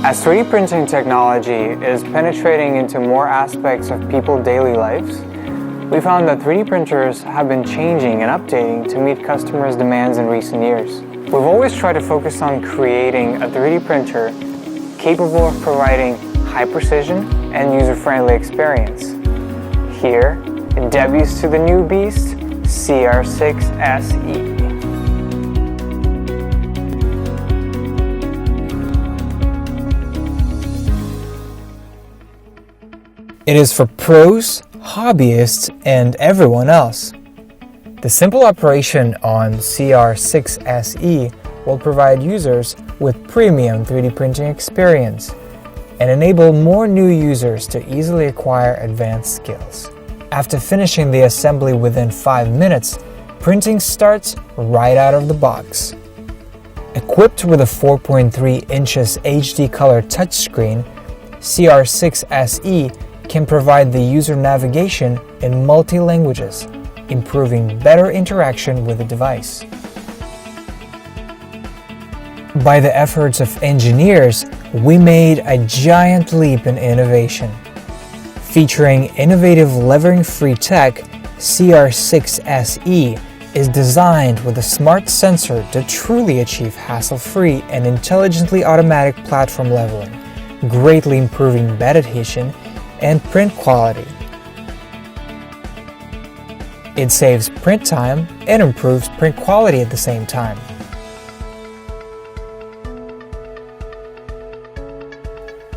As 3D printing technology is penetrating into more aspects of people's daily lives, we found that 3D printers have been changing and updating to meet customers' demands in recent years. We've always tried to focus on creating a 3D printer capable of providing high precision and user-friendly experience. Here, it debuts to the new beast, CR-6 SE. It is for pros, hobbyists, and everyone else. The simple operation on CR-6 SE will provide users with premium 3D printing experience and enable more new users to easily acquire advanced skills. After finishing the assembly within 5 minutes, printing starts right out of the box. Equipped with a 4.3 inches HD color touchscreen, CR-6 SE can provide the user navigation in multi-languages, improving better interaction with the device. By the efforts of engineers, we made a giant leap in innovation. Featuring innovative leveling-free tech, CR-6 SE is designed with a smart sensor to truly achieve hassle-free and intelligently automatic platform leveling, greatly improving bed adhesion and print quality. It saves print time and improves print quality at the same time.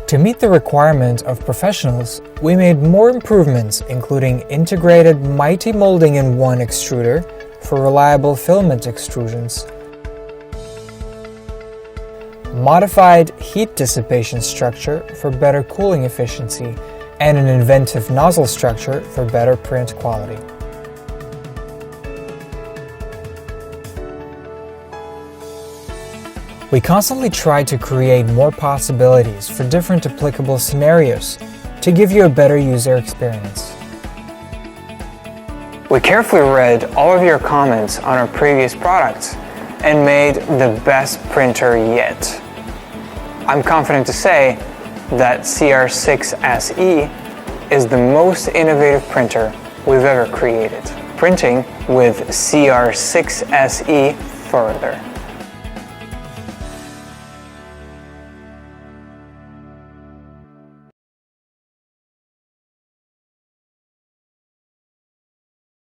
To meet the requirements of professionals, we made more improvements, including integrated multi-molding-in-one extruder for reliable filament extrusions, modified heat dissipation structure for better cooling efficiency, and an inventive nozzle structure for better print quality. We constantly try to create more possibilities for different applicable scenarios to give you a better user experience. We carefully read all of your comments on our previous products and made the best printer yet. I'm confident to say that CR-6 SE is the most innovative printer we've ever created. Printing with CR-6 SE further.